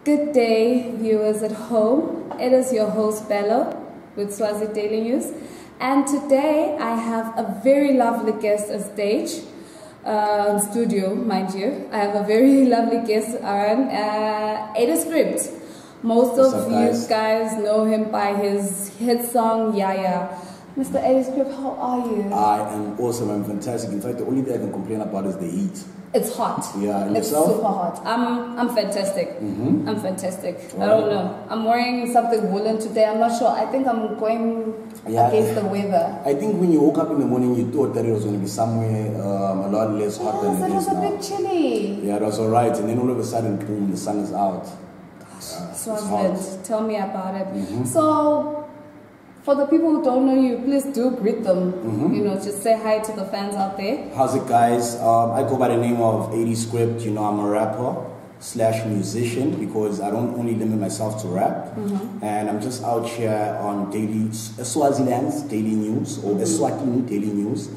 Good day, viewers at home. It is your host, Bello, with Swazi Daily News. And today I have a very lovely guest on stage, studio, mind you. I have a very lovely guest, Aaron, Script. Most of you guys know him by his hit song, Yaya. Mr. Script, how are you? I am awesome, I'm fantastic. In fact, the only thing I can complain about is the heat. It's hot. Yeah, and it's yourself? Super hot. I'm fantastic. I'm fantastic. Right. I don't know. I'm wearing something woolen today. I'm not sure. I think I'm going against the weather. I think when you woke up in the morning, you thought that it was going to be somewhere a lot less hot than it is now. It was a bit chilly. Yeah, it was alright. And then all of a sudden, boom, the sun is out. Swaziland, tell me about it. So, for the people who don't know you, please do greet them. You know, just say hi to the fans out there. How's it, guys? I go by the name of Script. You know, I'm a rapper / musician because I don't only limit myself to rap. And I'm just out here on Swaziland's daily news or Eswatini daily news.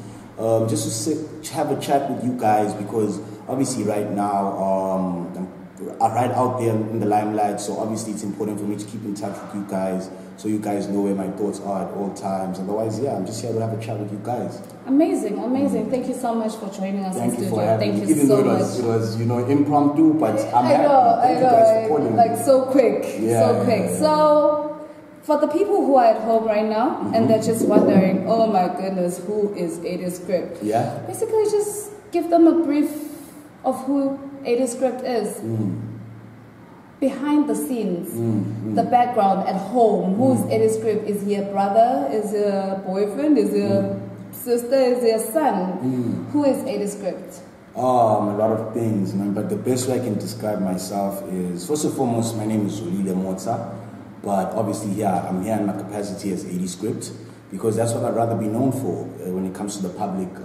Just to have a chat with you guys because obviously right now I'm right out there in the limelight. So obviously it's important for me to keep in touch with you guys. So you guys know where my thoughts are at all times. Otherwise, yeah, I'm just here to have a chat with you guys. Amazing, amazing. Thank you so much for joining us in studio. Thank you so much. It was, you know, impromptu, but I'm happy. I know. Like so quick, so quick. So, for the people who are at home right now and they're just wondering, oh my goodness, who is Script? Yeah. Basically, just give them a brief of who Script is. Behind the scenes, the background at home. Who's Script? Is he a brother? Is he a boyfriend? Is he a sister? Is he a son? Who is Script? A lot of things, man. But the best way I can describe myself is, first and foremost, my name is Zolile Motsa. But obviously, I'm here in my capacity as Script because that's what I'd rather be known for when it comes to the public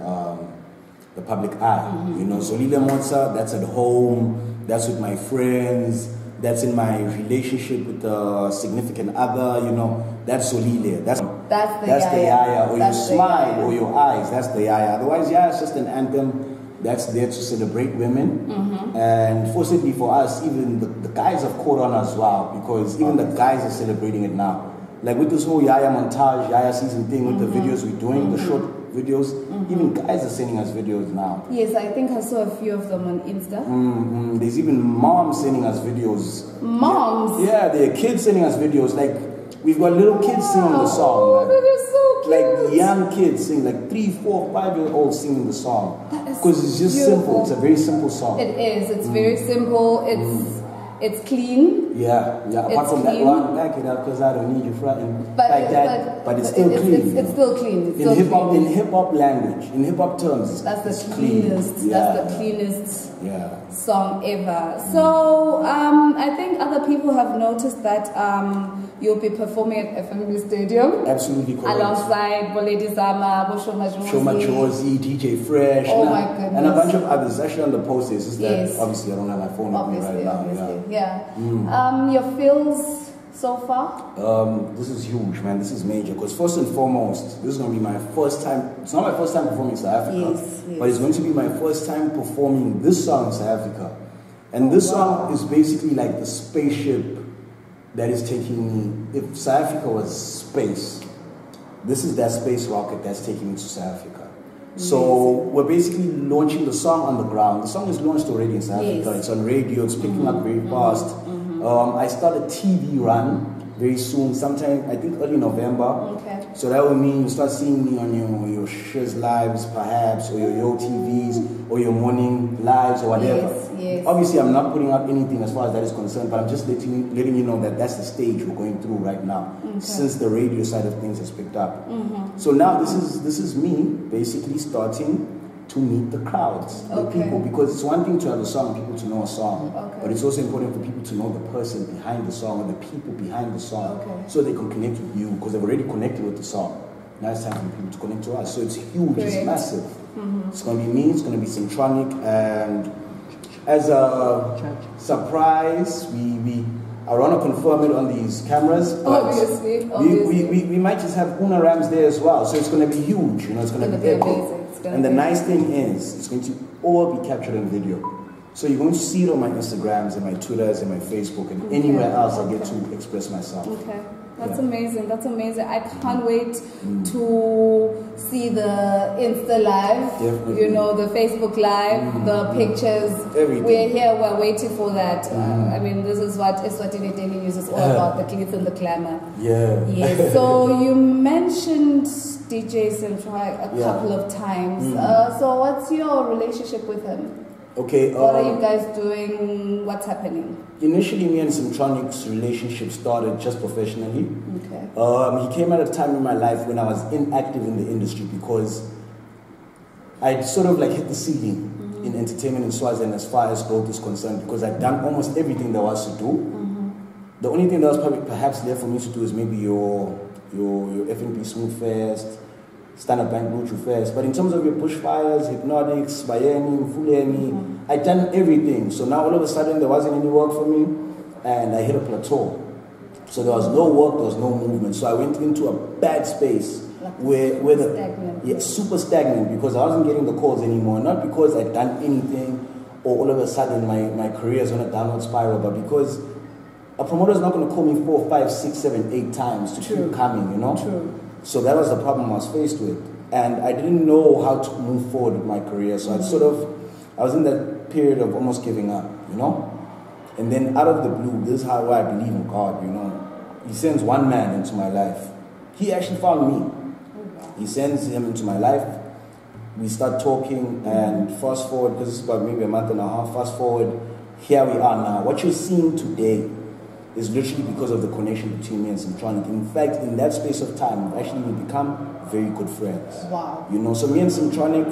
eye. You know, Zolile Motsa, that's at home, that's with my friends. That's in my relationship with a significant other, you know, that's Zolile. That's the Yaya. Or your smile or your eyes, that's the Yaya. Otherwise, it's just an anthem that's there to celebrate women. And fortunately for us, even the guys have caught on as well because even the guys are celebrating it now. Like with this whole Yaya montage, Yaya season thing with the videos we're doing, the short videos, even guys are sending us videos now. Yes, I think I saw a few of them on Insta. There's even moms sending us videos. Moms? Yeah, there are kids sending us videos. Like, we've got little kids singing the song. Oh, that is so cute. Like, young kids sing, like 3, 4, 5-year-olds singing the song. Because it's just beautiful. simple. It's a very simple song. It is. It's very simple. It's clean. Yeah. Apart from that one, back it up because I don't need you fronting like that. But it's still clean. It's still clean. In hip hop language, in hip hop terms, that's the cleanest. Clean. That's the cleanest song ever. So I think other people have noticed that you'll be performing at FMB Stadium. Absolutely correct. Alongside Boledi Zama, Shoma Josie, DJ Fresh, oh my goodness, and a bunch of others. Actually on the posters, is that obviously I don't have my phone with me right now. Your feels so far? This is huge, man. This is major because first and foremost, this is going to be my first time. It's not my first time performing in South Africa, but it's going to be my first time performing this song in South Africa. And this song is basically like the spaceship that is taking me. If South Africa was space, this is that space rocket that's taking me to South Africa. So we're basically launching the song on the ground. The song is launched already in South Africa. It's on radio. It's picking up very fast. I start a TV run very soon, sometime I think early November. So that will mean you start seeing me on your Shiz lives perhaps, or your Yo TVs, or your morning lives or whatever. Obviously I'm not putting up anything as far as that is concerned, but I'm just letting you know that that's the stage we're going through right now, since the radio side of things has picked up. So now this is me basically starting to meet the crowds, the people, because it's one thing to have a song, people to know a song, but it's also important for people to know the person behind the song or the people behind the song, so they can connect with you because they've already connected with the song. Now it's time for people to connect to us. So it's huge, it's massive. It's going to be me, it's going to be Syntronic, and as a surprise, I want to confirm it on these cameras, but obviously. We might just have Una Rams there as well, so it's going to be huge, you know, it's going to be epic. amazing. And the nice thing is, it's going to all be captured in video. So you're going to see it on my Instagrams and my Twitters and my Facebook and anywhere else I get to express myself. Okay. That's amazing. That's amazing. I can't wait to see the Insta Live, Definitely. you know, the Facebook Live, the pictures. Everything. We're here, we're waiting for that. I mean, this is what Eswatini Daily News is all about, the glitz and the glamour. Yeah. Yes. So you mentioned DJ Central a couple of times. So what's your relationship with him? Okay. What are you guys doing? What's happening? Initially, me and Simtronic's relationship started just professionally. Okay. He came at a time in my life when I was inactive in the industry because I'd sort of like hit the ceiling in entertainment in Swaziland as far as growth is concerned because I'd done almost everything there was to do. The only thing that was probably perhaps left for me to do is maybe your FNP Smooth Fest, Standard Bank Bluetooth Fest. But in terms of your Bushfires, Hypnotics, Bayani, Mfuleni, I'd done everything. So now all of a sudden there wasn't any work for me and I hit a plateau. So there was no work, there was no movement. So I went into a bad space where the stagnant. Super stagnant because I wasn't getting the calls anymore. Not because I'd done anything or all of a sudden my career is on a downward spiral, but because a promoter is not going to call me 4, 5, 6, 7, 8 times to keep coming, you know? True. So that was the problem I was faced with. And I didn't know how to move forward with my career. So I was in that period of almost giving up, you know? And then out of the blue, this is how I believe in God, you know? He sends one man into my life. He actually found me. He sends him into my life. We start talking and fast forward, because this is about maybe a month and a half, fast forward, here we are now. What you're seeing today is literally because of the connection between me and Simtronic. In fact, in that space of time, we've actually become very good friends. Wow. You know, so me and Simtronic,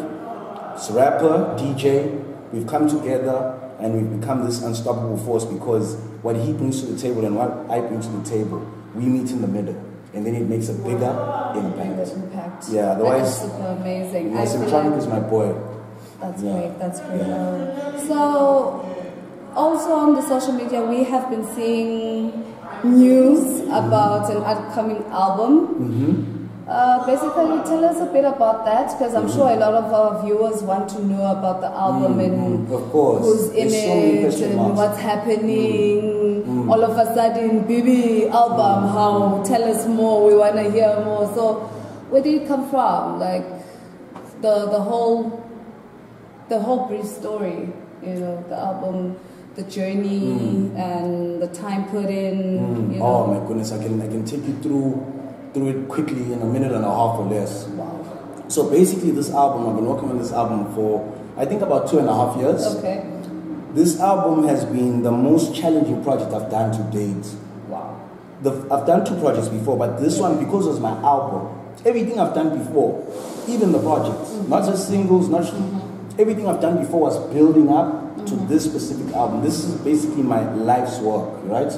rapper, DJ, we've come together and we've become this unstoppable force because what he brings to the table and what I bring to the table, we meet in the middle. And then it makes a bigger impact. Yeah, otherwise, that is super amazing. Yeah, Simtronic is my boy. That's great, that's great. Yeah. So, also on the social media, we have been seeing news about an upcoming album. Basically, tell us a bit about that, because I'm sure a lot of our viewers want to know about the album and of course. Who's in it and what's happening. All of a sudden, Bibi album, how? Tell us more. We want to hear more. So, where did it come from? Like the whole brief story, you know, the album. The journey and the time put in. You know. Oh my goodness, I can take you through it quickly in a minute and a half or less. Wow. So basically, this album, I've been working on this album for I think about 2.5 years. Okay. This album has been the most challenging project I've done to date. Wow. I've done 2 projects before, but this one, because it was my album, everything I've done before, even the projects, not just singles, not just, everything I've done before was building up to this specific album. This is basically my life's work, right?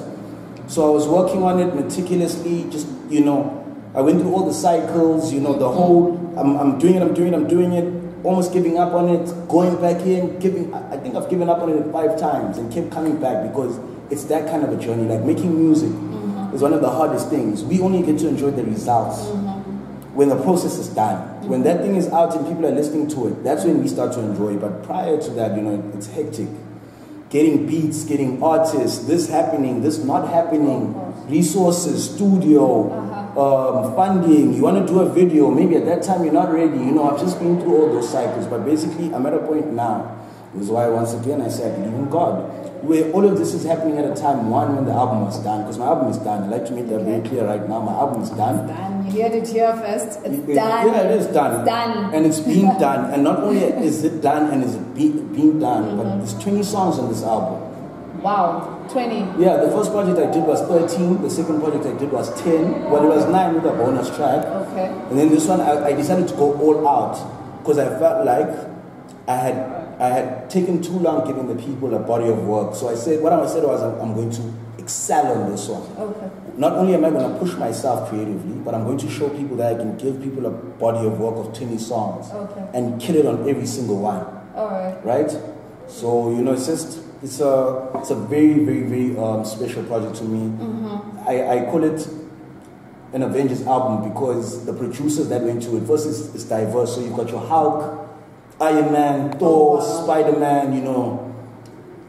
So I was working on it meticulously, just, you know, I went through all the cycles, you know, the whole, I'm doing it, almost giving up on it, going back in, I think I've given up on it 5 times and kept coming back because it's that kind of a journey. Like making music is one of the hardest things. We only get to enjoy the results when the process is done. When that thing is out and people are listening to it, that's when we start to enjoy it. But prior to that, you know, it's hectic. Getting beats, getting artists, this happening, this not happening, resources, studio, funding, you want to do a video, maybe at that time you're not ready, you know, I've just been through all those cycles. But basically, I'm at a point now, this is why once again I say I believe in God, where all of this is happening at a time, one, when the album was done, because my album is done. I'd like to make that very clear right now. My album is done. It's done. You heard it here first. It's done. Yeah, it is done. It's done. And it's being done. And not only is it done and is it being done, but there's 20 songs on this album. Wow, 20. Yeah, the first project I did was 13. The second project I did was 10. Well, it was 9 with a bonus track. Okay. And then this one, I decided to go all out because I felt like I had taken too long giving the people a body of work. So I said, what I said was, I'm going to excel on this one. Okay. Not only am I going to push myself creatively, but I'm going to show people that I can give people a body of work of 20 songs and kill it on every single one. All right. Right? So, you know, it's a very, very, very special project to me. I call it an Avengers album because the producers that went to it, first it's diverse. So you've got your Hulk, Iron Man, Thor, Spider-Man, you know,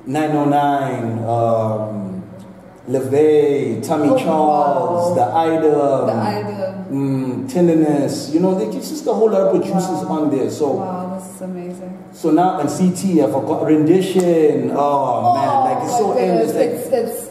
909, LeVay, Tommy Charles, wow. Tenderness, you know, there's just a whole lot of producers on there. So wow, this is amazing. So now, and CT, I forgot rendition. Oh man, like it's so endless. Like,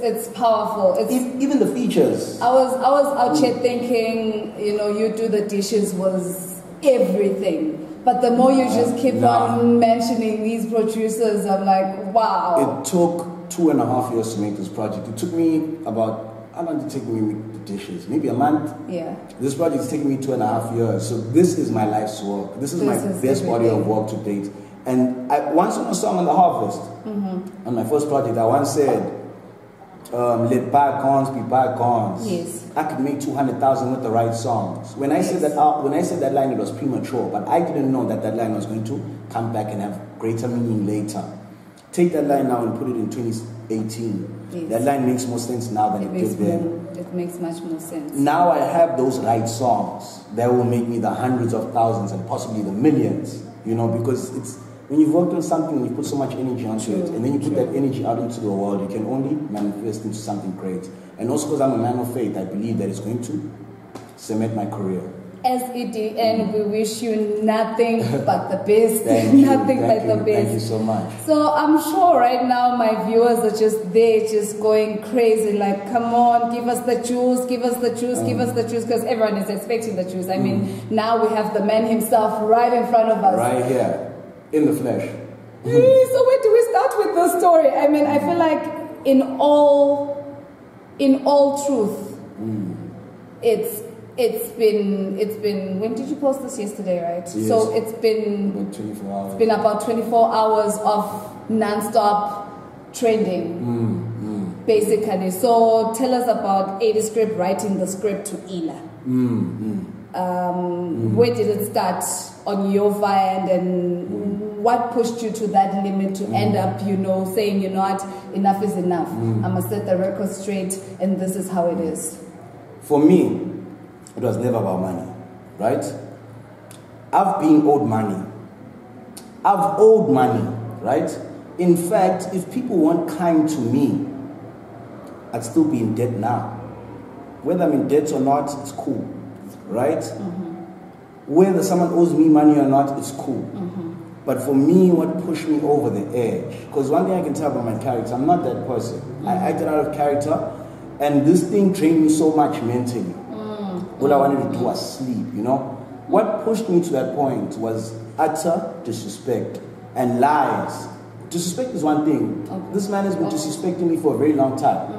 it's powerful. It's even the features. I was out here thinking, you know, You Do the Dishes was everything. But the more you just keep on mentioning these producers, I'm like, wow. It took 2.5 years to make this project. It took me about, how long did it take me to make the dishes? Maybe a month? Yeah. This project is taking me 2.5 years. So this is my life's work. This is my best body of work to date. And I once on a song on The Harvest, on my first project, I once said, let bygones be bygones. Yes. I could make 200,000 with the right songs. When I said that line, it was premature, but I didn't know that that line was going to come back and have greater meaning later. Take that line now and put it in 2018. Yes. That line makes more sense now than it did then. It makes much more sense. Now I have those right songs that will make me the hundreds of thousands and possibly the millions. You know, because it's when you've worked on something and you put so much energy onto it, and then you put that energy out into the world, you can only manifest into something great. And also because I'm a man of faith, I believe that it's going to cement my career. As it did, and we wish you nothing but the best. Nothing but the best. Thank you so much. So I'm sure right now my viewers are just there, just going crazy. Like, come on, give us the juice, give us the juice, give us the juice, because everyone is expecting the juice. I mean, now we have the man himself right in front of us. Right here, in the flesh. So where do we start with the story? I mean, I feel like in all truth, it's been, when did you post this? Yesterday, right? Yes. So it's been about 24 hours. It's been about 24 hours of non-stop trending, basically. So tell us about 80 Script writing the script to Ila. Where did it start on your end, and what pushed you to that limit to end up, you know, saying, you know what, enough is enough. I must set the record straight, and this is how it is. For me, it was never about money, right? I've been owed money. I've owed money, right? In fact, if people weren't kind to me, I'd still be in debt now. Whether I'm in debt or not, it's cool, right? Whether someone owes me money or not, it's cool. But for me, what pushed me over the edge, because one thing I can tell about my character, I'm not that person. I acted out of character, and this thing drained me so much mentally. All I wanted to do was sleep, you know. What pushed me to that point was utter disrespect and lies. Disrespect is one thing. This man has been disrespecting me for a very long time.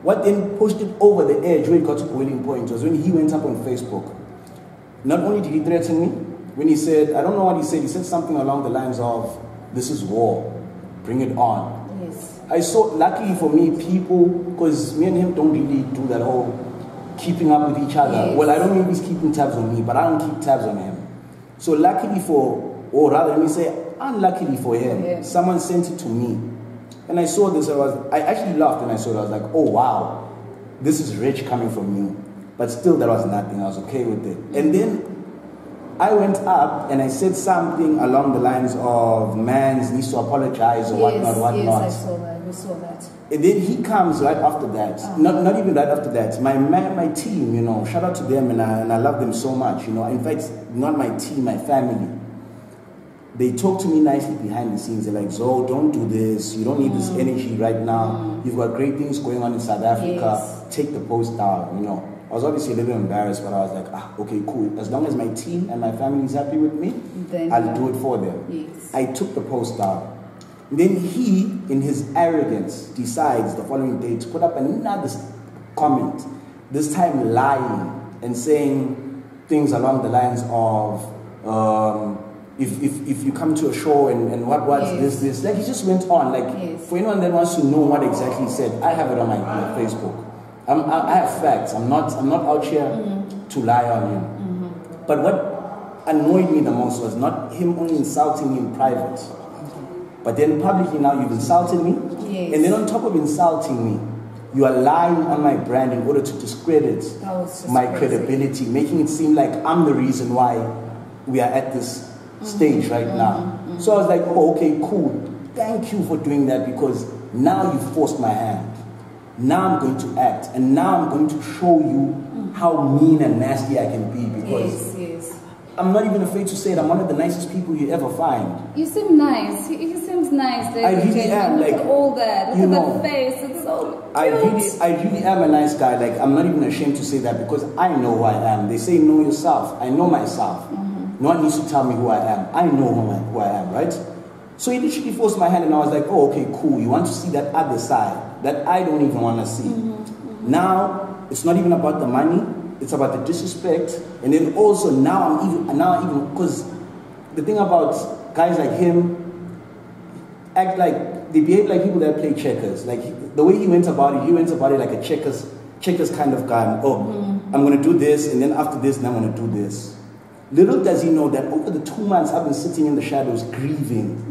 What then pushed it over the edge, where it got to boiling point, was when he went up on Facebook. Not only did he threaten me, when he said, I don't know what he said something along the lines of, this is war, bring it on. Yes. I saw, luckily for me, people, because me and him don't really do that whole keeping up with each other. Yes. Well, I don't know if he's keeping tabs on me, but I don't keep tabs on him. So luckily for, or rather let me say, unluckily for him, someone sent it to me. And I saw this, I actually laughed when I saw it. I was like, oh wow, this is rich coming from you. But still, that was nothing. I was okay with it. And then I went up and I said something along the lines of, man needs to apologize or whatnot. Yes, I saw that. We saw that. And then he comes right after that. Not even right after that. My team, you know, shout out to them, and I love them so much. You know, in fact, not my team, my family. They talk to me nicely behind the scenes. They're like, Zoe, don't do this. You don't need this energy right now. You've got great things going on in South Africa. Take the post down, you know. I was obviously a little embarrassed, but I was like, okay, cool. As long as my team and my family is happy with me, then I'll do it for them. Yes. I took the post down. Then he, in his arrogance, decides the following day to put up another comment, this time lying and saying things along the lines of, if you come to a show and what's this. Like, he just went on. Like, for anyone that wants to know what exactly he said, I have it on my Facebook. I have facts. I'm not out here to lie on him. But what annoyed me the most was not him only insulting me in private, but then publicly now you've insulted me. Yes. And then on top of insulting me, you are lying on my brand in order to discredit my credibility, making it seem like I'm the reason why we are at this stage right now. So I was like, oh, okay, cool. thank you for doing that, because now you forced my hand. Now I'm going to act, and now I'm going to show you how mean and nasty I can be, because I'm not even afraid to say it. I'm one of the nicest people you ever find. You seem nice. He seems nice. I really am. Look like, at all that. Look at that face. It's so cute. I really am a nice guy. Like, I'm not even ashamed to say that, because I know who I am. They say know yourself. I know myself. No one needs to tell me who I am. I know who I am, right? So he literally forced my hand, and I was like, oh, okay, cool. You want to see that other side that I don't even want to see. Now, it's not even about the money. It's about the disrespect. And then also now I'm even, because the thing about guys like him, act like, they behave like people that play checkers. Like, the way he went about it like a checkers kind of guy. Oh, I'm going to do this, and then after this, then I'm going to do this. Little does he know that over the 2 months I've been sitting in the shadows grieving.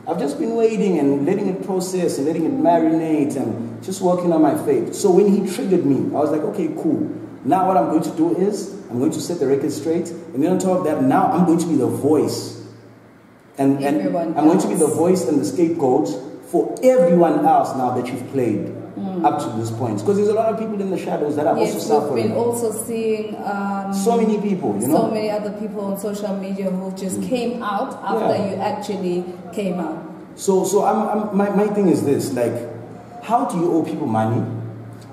I've just been waiting and letting it process and letting it marinate and just working on my faith. So when he triggered me, I was like, okay, cool. Now what I'm going to do is, I'm going to set the record straight. And then on top of that, now I'm going to be the voice. And I'm going to be the voice and the scapegoat for everyone else now that you've played up to this point. Because there's a lot of people in the shadows that are also suffering. We've been also seeing so many people, you know? So many other people on social media who just came out after you actually came out. So my thing is this, like, how do you owe people money?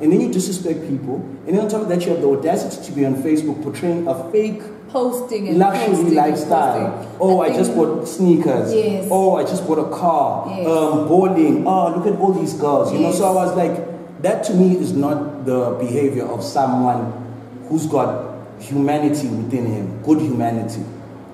And then you disrespect people, and then on top of that you have the audacity to be on Facebook portraying a fake posting and luxury lifestyle. Oh, I just bought sneakers. Yes. Oh, I just bought a car. Yes. Bowling. Oh, look at all these girls. You know, so I was like, that to me is not the behavior of someone who's got humanity within him, good humanity.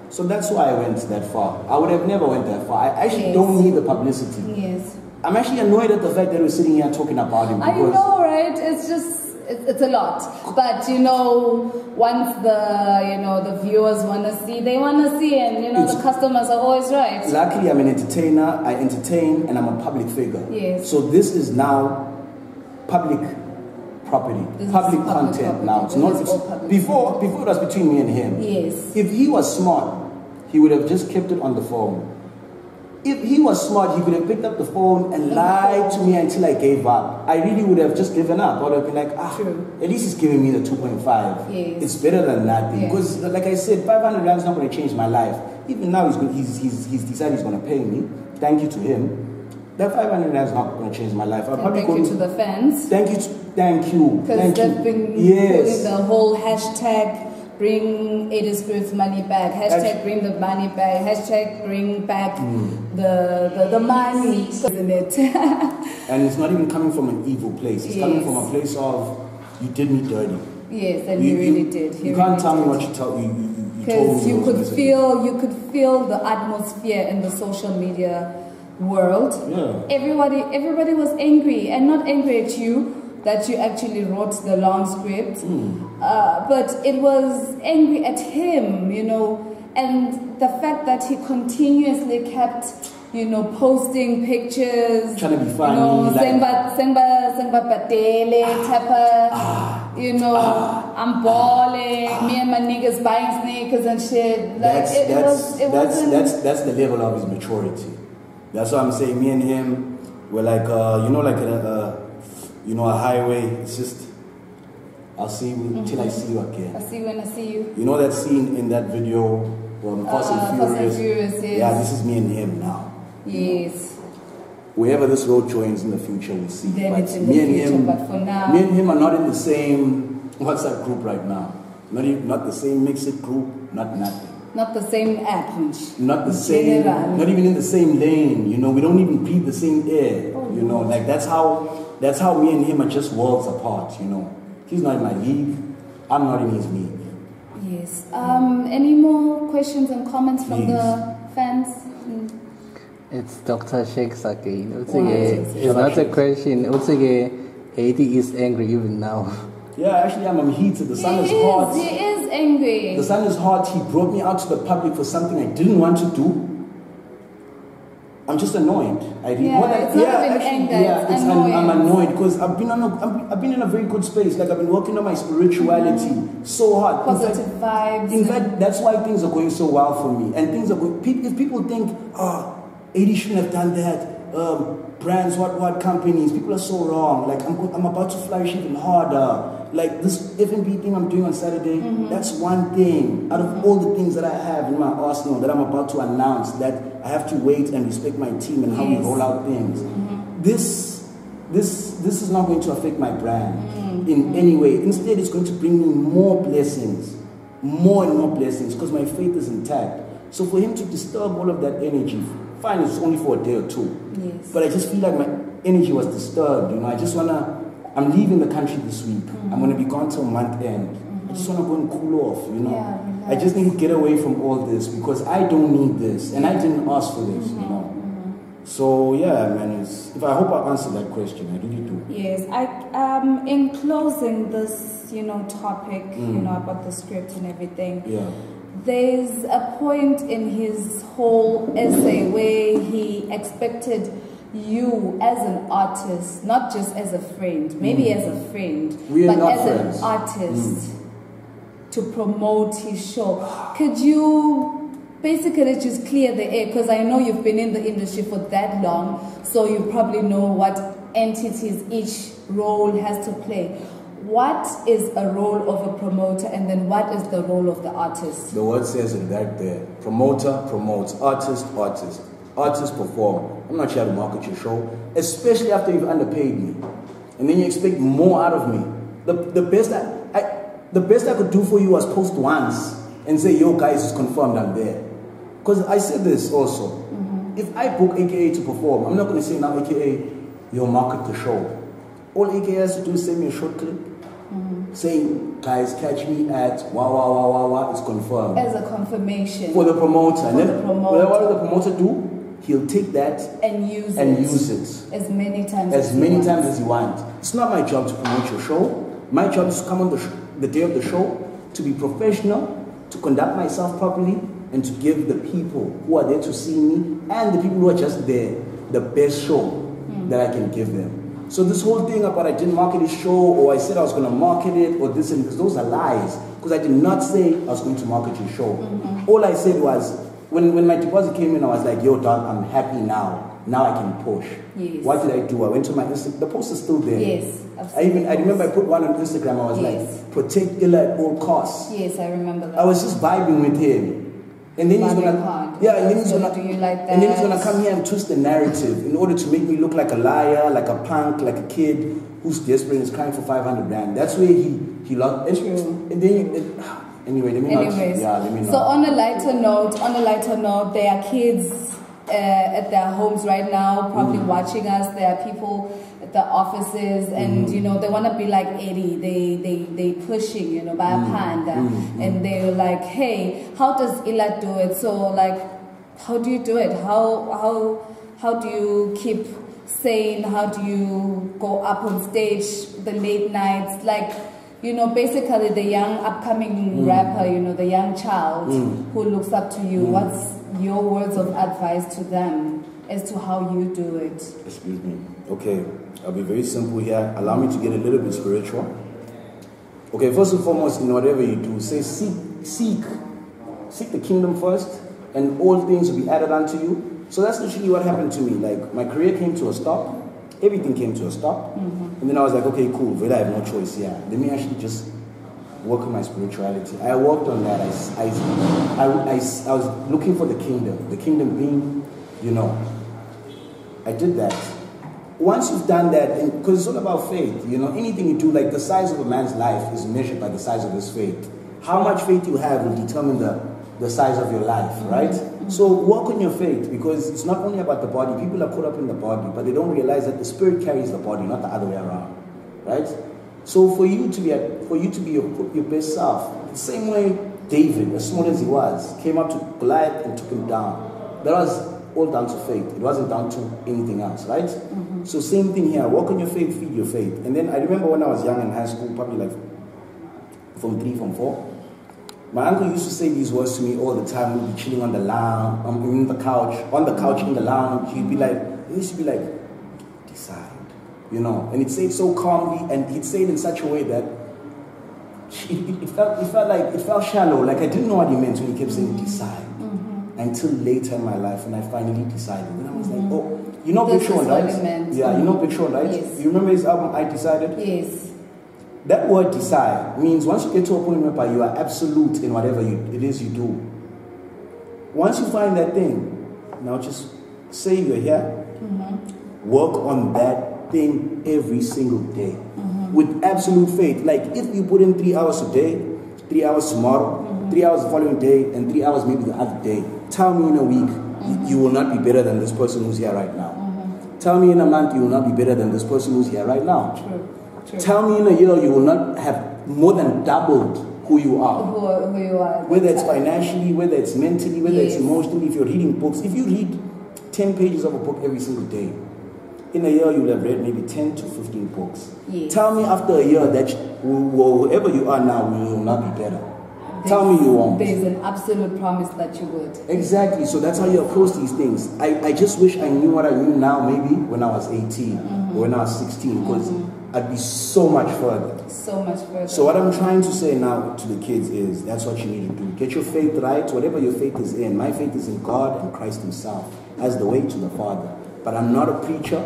So that's why I went that far. I would have never went that far. I actually don't need the publicity. Yes. I'm actually annoyed at the fact that we're sitting here talking about him. I know, right? It's just, it's a lot. But, you know, once the viewers want to see, they want to see. And, you know, the customers are always right. Luckily, I'm an entertainer. I entertain, and I'm a public figure. Yes. So this is now public property, public content now. It's not before it was between me and him. Yes. If he was smart, he would have just kept it on the phone. If he was smart, he could have picked up the phone and lied to me until I gave up. I really would have just given up. I would have been like, at least he's giving me the 2.5. Yes. It's better than nothing. Because, like I said, 500 rand is not going to change my life. Even now, he's decided he's going to pay me. Thank you to him. That 500 rand is not going to change my life. Thank you to the fans. Thank you. Because they've been putting the whole hashtag, bring Eddie Spirit's money back. Hashtag bring the money back. Hashtag bring back the money. Isn't it? And it's not even coming from an evil place. It's coming from a place of, you did me dirty. Yes, and you really did. You can't tell me what you told me. Because you could feel the atmosphere in the social media world. Yeah. Everybody was angry, and not angry at you that you actually wrote the long script, but it was angry at him, you know, and the fact that he continuously kept, you know, posting pictures, trying to be funny, you know, like, Senba Patele, Tapa, you know, I'm balling, me and my niggas buying sneakers and shit. Like that's the level of his maturity. That's why I'm saying me and him were like, you know, like a highway. It's just, I'll see you till I see you again. I'll see you when I see you. You know that scene in that video from Fast and Furious? Yes. Yeah, this is me and him now. Yes. Wherever this road joins in the future, we'll see. Then but it's in the future, but for now, me and him are not in the same WhatsApp group right now. Not the same Mixit group, nothing. Not the same app. Not the same, not even in the same lane, you know, we don't even breathe the same air, you know, like that's how me and him are just worlds apart, you know. He's not in my league, I'm not in his league. Yes. Any more questions and comments from the fans? It's Dr. Shakes again. It's not a question. Eddie is angry even now. Yeah, actually I'm heated. The sun is hot. He is angry. The sun is hot. He brought me out to the public for something I didn't want to do. I'm just annoyed. I'm annoyed because I've been in a very good space. Like I've been working on my spirituality so hard. Positive vibes. In fact, that's why things are going so well for me. And things are going. If people think, Eddie shouldn't have done that. brands, what companies. People are so wrong. Like, I'm about to flourish even harder. Like, this F&B thing I'm doing on Saturday, that's one thing out of all the things that I have in my arsenal that I'm about to announce, that I have to wait and respect my team and how we roll out things. This is not going to affect my brand in any way. Instead, it's going to bring me more blessings, more and more blessings, because my faith is intact. So for him to disturb all of that energy, fine, it's only for a day or two. Yes. But I just feel like my energy was disturbed. You know, I'm leaving the country this week. I'm going to be gone till month end. I just want to go and cool off, you know. Yeah, I just need to get away from all this because I don't need this. And I didn't ask for this, you know. So yeah, man, if I hope I answered that question, I really do. Yes, in closing this, you know, topic, you know, about the script and everything. Yeah. There's a point in his whole essay where he expected you as an artist, not just as a friend, maybe as a friend, but as friends. An artist to promote his show. Could you basically just clear the air? Because I know you've been in the industry for that long, so you probably know what entities each role has to play. What is a role of a promoter, and then what is the role of the artist? The word says it right there. Promoter promotes, artist, artist. Artist perform. I'm not here to market your show, especially after you've underpaid me. And then you expect more out of me. The best I could do for you was post once and say, yo guys, it's confirmed I'm there. Because I said this also. If I book AKA to perform, I'm not going to say now AKA, you'll market the show. All AKA has to do is send me a short clip saying, guys, catch me at it's confirmed. As a confirmation. For the promoter. And then what does the promoter do? He'll take that and use it as many times as he wants. It's not my job to promote your show. My job is to come on the day of the show, to be professional, to conduct myself properly, and to give the people who are there to see me and the people who are just there the best show that I can give them. So this whole thing about I didn't market his show, or I said I was going to market it, or this and this, those are lies. Because I did not say I was going to market his show. All I said was, when my deposit came in, I was like, yo, dog, I'm happy now. Now I can push. Yes. What did I do? I went to my Instagram. The post is still there. Yes, I remember I put one on Instagram. I was like, protect Illa at all costs. Yes, I remember that. I was just vibing with him. And then he's gonna, and then he's gonna, do you like that? And then he's gonna come here and twist the narrative in order to make me look like a liar, like a punk, like a kid who's desperate and is crying for 500 rand. That's where he lost. And then anyway, let me not. So on a lighter note, there are kids at their homes right now, probably watching us. There are people at the offices, and you know, they want to be like Eddie. They pushing, you know, by a panda, and they're like, hey, how does Illa do it? So like, how do you do it? How do you keep sane? How do you go up on stage the late nights? Like, you know, basically the young upcoming rapper, you know, the young child who looks up to you. What's your words of advice to them as to how you do it? Excuse me. Okay, I'll be very simple here. Allow me to get a little bit spiritual. Okay, first and foremost, in whatever you do, say seek the kingdom first, and all things will be added unto you. So that's literally what happened to me. Like, my career came to a stop. Everything came to a stop. And then I was like, okay, cool, but I have no choice here. Let me actually just work on my spirituality. I worked on that. I was looking for the kingdom being, you know, I did that. Once you've done that, because it's all about faith, you know, anything you do, like the size of a man's life is measured by the size of his faith. How much faith you have will determine the size of your life, right? So work on your faith, because it's not only about the body. People are caught up in the body, but they don't realize that the spirit carries the body, not the other way around, right? So for you to be your best self, the same way David, as small as he was, came up to Goliath and took him down. That was all down to faith. It wasn't down to anything else, right? So same thing here. Work on your faith, feed your faith. And then I remember when I was young in high school, probably like from 3, from 4, my uncle used to say these words to me all the time. We'd be chilling on the lounge, on the couch in the lounge. He used to be like, decide, you know. And he'd say it so calmly, and he'd say it in such a way that it felt shallow. Like I didn't know what he meant when he kept saying decide. Until later in my life, when I finally decided, and I was like, oh, You know Big Sean, right? Yeah, you know Big Sean, right? Yes. You remember his album, I Decided? Yes. That word decide means once you get to a point where you are absolute in whatever it is you do. Once you find that thing, now just say you're here, work on that thing every single day with absolute faith. Like if you put in 3 hours a day, 3 hours tomorrow, 3 hours the following day, and 3 hours maybe the other day, tell me in a week you will not be better than this person who's here right now. Tell me in a month you will not be better than this person who's here right now. True. Tell me in a year you will not have more than doubled who you are. Who you are. Whether it's financially, whether it's mentally, whether it's emotionally, if you're reading books. If you read 10 pages of a book every single day, in a year you will have read maybe 10 to 15 books. Yes. Tell me after a year that whoever you are now will not be better. Tell me you won't. There's an absolute promise that you would. Exactly. So that's how you approach these things. I just wish I knew what I knew now maybe when I was 18 or when I was 16, because I'd be so much further. So much further. So what I'm trying to say now to the kids is that's what you need to do. Get your faith right, whatever your faith is in. My faith is in God and Christ himself as the way to the Father. But I'm not a preacher.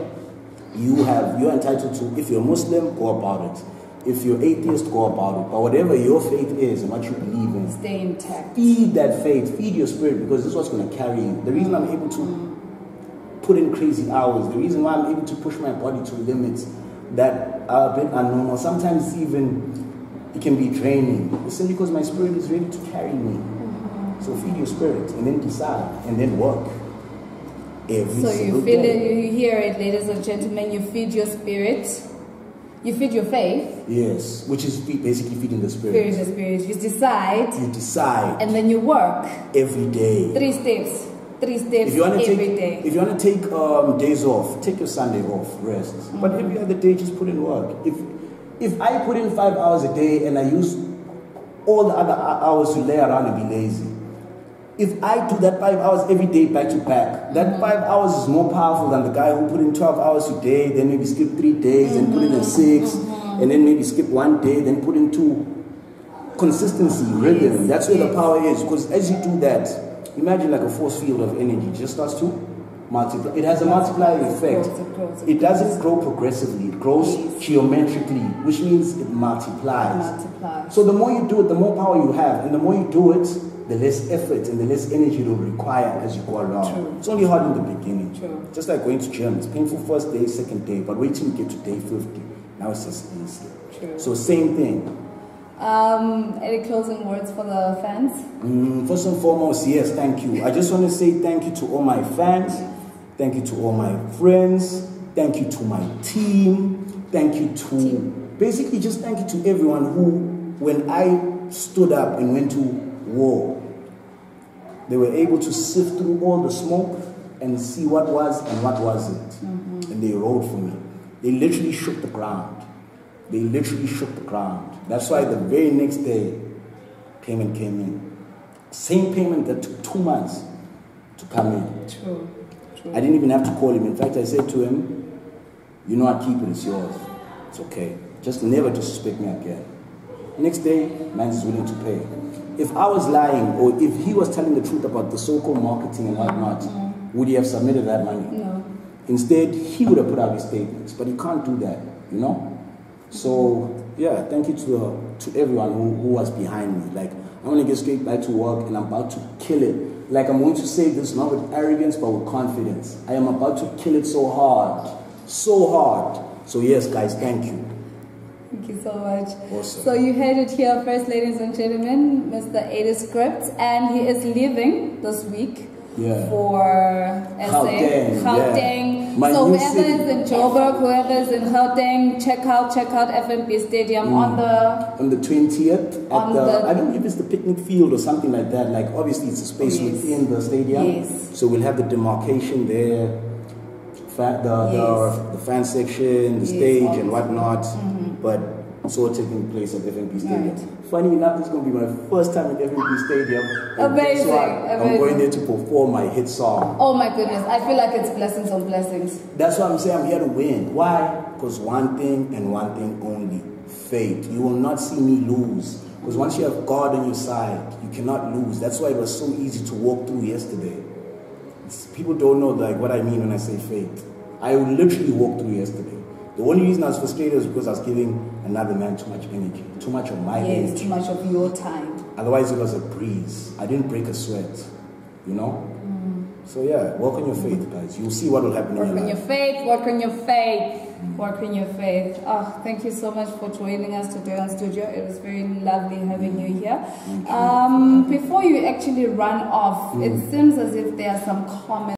You're entitled to, if you're Muslim, go about it. If you're atheist, go about it. But whatever your faith is and what you believe in, stay intact. Feed that faith, feed your spirit, because this is what's going to carry you. The reason I'm able to put in crazy hours, the reason why I'm able to push my body to limits that are a bit abnormal, sometimes even it can be draining. It's simply because my spirit is ready to carry me. So feed your spirit and then decide and then work. So you feel it, you hear it, ladies and gentlemen, you feed your spirit, you feed your faith. Yes, which is basically feeding the spirit. Feeding the spirit. You decide. You decide. And then you work. Every day. 3 steps. 3 steps every day. If you want to take days off, take your Sunday off, rest. But every other day, just put in work. If I put in 5 hours a day and I use all the other hours to lay around and be lazy, if I do that 5 hours every day back to back, that 5 hours is more powerful than the guy who put in 12 hours a day, then maybe skip 3 days, and put in 6, and then maybe skip 1 day, then put in 2. Consistency, rhythm, that's where the power is. Because as you do that, imagine like a force field of energy just starts to multiply. It has a multiplying effect. It doesn't grow progressively. It grows geometrically, which means it multiplies. So the more you do it, the more power you have. And the more you do it, the less effort and the less energy it will require as you go along. True. It's only hard in the beginning. True. Just like going to gym. It's painful first day, second day, but wait till you get to day 50. Now it's just easy. True. So same thing. Any closing words for the fans? First and foremost, yes, thank you. I just want to say thank you to all my fans. Thank you to all my friends. Thank you to my team. Thank you to, basically just thank you to everyone who, when I stood up and went to war, they were able to sift through all the smoke and see what was and what wasn't. And they rode for me. They literally shook the ground. They literally shook the ground. That's why the very next day, payment came in. Same payment that took 2 months to come in. True. I didn't even have to call him. In fact, I said to him, you know I keep it, it's yours. It's okay. Just never disrespect me again. Next day, man is willing to pay. If I was lying or if he was telling the truth about the so-called marketing and whatnot, would he have submitted that money? No. Instead, he would have put out his statements, but he can't do that, you know? So, yeah, thank you to everyone who was behind me. Like, I want to get straight back to work and I'm about to kill it. Like, I'm going to say this not with arrogance, but with confidence. I am about to kill it so hard. So hard. So, yes, guys, thank you. Thank you so much. Awesome. So you heard it here first, ladies and gentlemen, Mr. Ada Script, and he is leaving this week for Gauteng. Gauteng. Yeah. So whoever is in Joburg, whoever is in Gauteng, check out FNP Stadium on the 20th. I don't know if it's the picnic field or something like that. Like obviously it's a space within the stadium. Yes. So we'll have the demarcation there, the fan section, the stage and whatnot. But it's all taking place at FNP Stadium. Right. Funny enough, this is going to be my first time at FNP Stadium. Amazing. I'm going there to perform my hit song. Oh my goodness, I feel like it's blessings on blessings. That's why I'm saying I'm here to win. Why? Because one thing and one thing only, faith. You will not see me lose. Because once you have God on your side, you cannot lose. That's why it was so easy to walk through yesterday. people don't know like what I mean when I say faith. I literally walked through yesterday. The only reason I was frustrated was because I was giving another man too much energy, too much of my energy. Yes, too much of your time. Otherwise, it was a breeze. I didn't break a sweat, you know? So yeah, work on your faith, guys. You'll see what will happen in your life. Work on your faith, work on your faith, work on your faith. Oh, thank you so much for joining us today on studio. It was very lovely having you here. Before you actually run off, it seems as if there are some comments